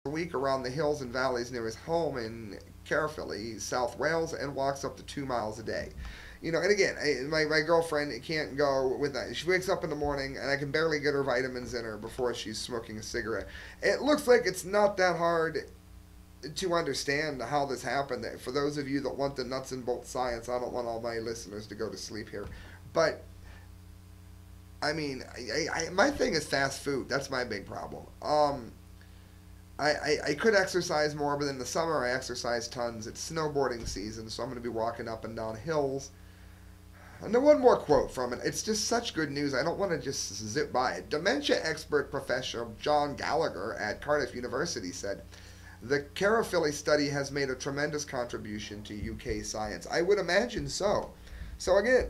week around the hills and valleys near his home in Caerphilly, South Wales, and walks up to 2 miles a day. And again, my girlfriend can't go with that. She wakes up in the morning, and I can barely get her vitamins in her before she's smoking a cigarette. It looks like it's not that hard to understand how this happened. For those of you that want the nuts and bolts science, I don't want all my listeners to go to sleep here. But, I mean, my thing is fast food. That's my big problem. I could exercise more, but in the summer I exercise tons. It's snowboarding season, so I'm going to be walking up and down hills. And then one more quote from it. It's just such good news. I don't want to just zip by it. Dementia expert Professor John Gallagher at Cardiff University said, the Caerphilly study has made a tremendous contribution to UK science. I would imagine so. So again,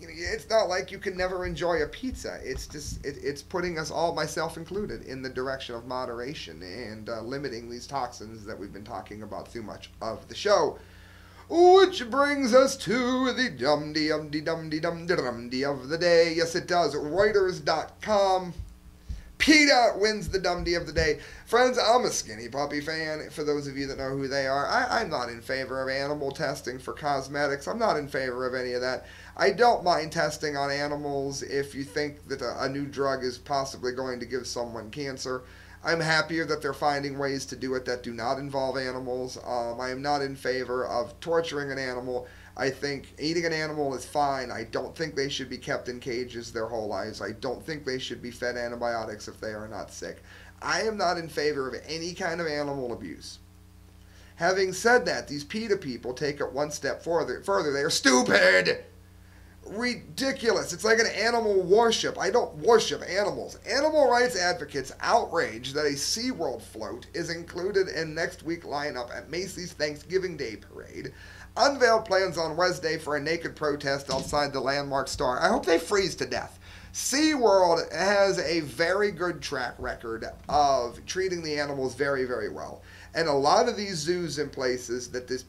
it's not like you can never enjoy a pizza. It's just it's putting us all, myself included, in the direction of moderation and limiting these toxins that we've been talking about through much of the show. Which brings us to the dum-de-dum-de-dum-de-dum-de of the day. Yes, it does. Reuters.com. PETA wins the Dum-de of the day. Friends, I'm a Skinny Puppy fan, for those of you that know who they are. I'm not in favor of animal testing for cosmetics. I'm not in favor of any of that. I don't mind testing on animals if you think that a new drug is possibly going to give someone cancer. I'm happier that they're finding ways to do it that do not involve animals. I am not in favor of torturing an animal. I think eating an animal is fine. I don't think they should be kept in cages their whole lives. I don't think they should be fed antibiotics if they are not sick. I am not in favor of any kind of animal abuse. Having said that, these PETA people take it one step further. They are stupid! Ridiculous. It's like an animal worship. I don't worship animals. Animal rights advocates outraged that a SeaWorld float is included in next week's lineup at Macy's Thanksgiving Day Parade. Unveiled plans on Wednesday for a naked protest outside the landmark store. I hope they freeze to death. SeaWorld has a very good track record of treating the animals very, very well. And a lot of these zoos and places that this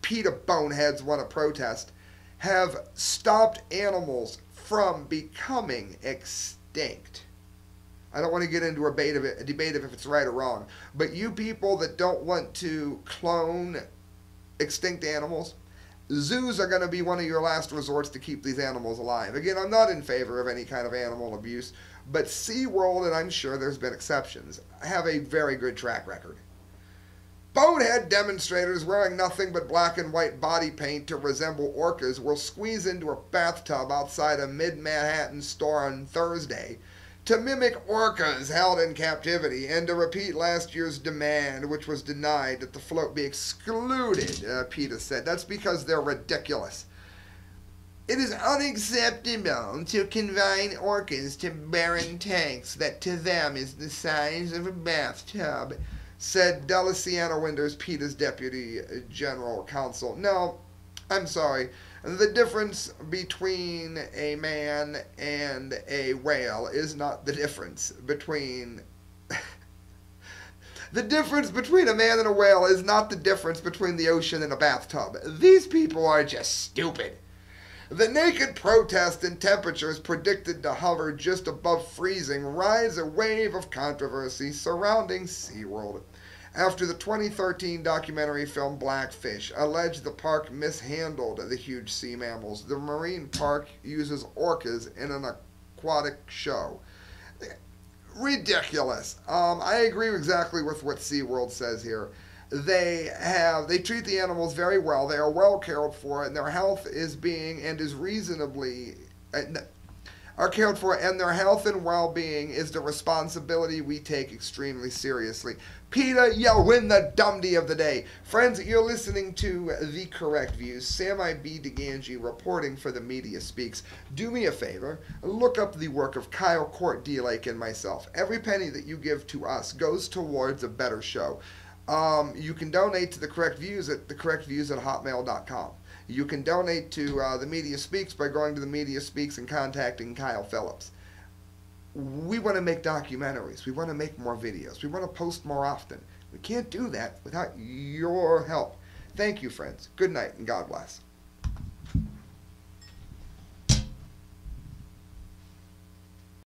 PETA boneheads want to protest have stopped animals from becoming extinct. I don't want to get into a debate of if it's right or wrong, but you people that don't want to clone extinct animals, zoos are going to be one of your last resorts to keep these animals alive. Again, I'm not in favor of any kind of animal abuse, but SeaWorld, and I'm sure there's been exceptions, have a very good track record. Bonehead demonstrators wearing nothing but black and white body paint to resemble orcas will squeeze into a bathtub outside a mid-Manhattan store on Thursday to mimic orcas held in captivity and to repeat last year's demand, which was denied, that the float be excluded, PETA said. That's because they're ridiculous. It is unacceptable to confine orcas to barren tanks that to them is the size of a bathtub, said Deliciano Winters, PETA's Deputy General Counsel. No, I'm sorry. The difference between a man and a whale is not the difference between... The difference between a man and a whale is not the difference between the ocean and a bathtub. These people are just stupid. The naked protest and temperatures predicted to hover just above freezing rides a wave of controversy surrounding SeaWorld after the 2013 documentary film Blackfish alleged the park mishandled the huge sea mammals. The marine park uses orcas in an aquatic show. Ridiculous. I agree exactly with what SeaWorld says here. They treat the animals very well. They are well cared for, and their health is reasonably are cared for, and their health and well-being is the responsibility we take extremely seriously. PETA, you win the Dum-de of the day. Friends, you're listening to The Correct Views. Sam I.B. DeGangi reporting for The Media Speaks. Do me a favor, look up the work of Kyle Court D-Lake and myself. Every penny that you give to us goes towards a better show. You can donate to The Correct Views at thecorrectviews@hotmail.com. You can donate to The Media Speaks by going to The Media Speaks and contacting Kyle Phillips. We want to make documentaries. We want to make more videos. We want to post more often. We can't do that without your help. Thank you, friends. Good night, and God bless.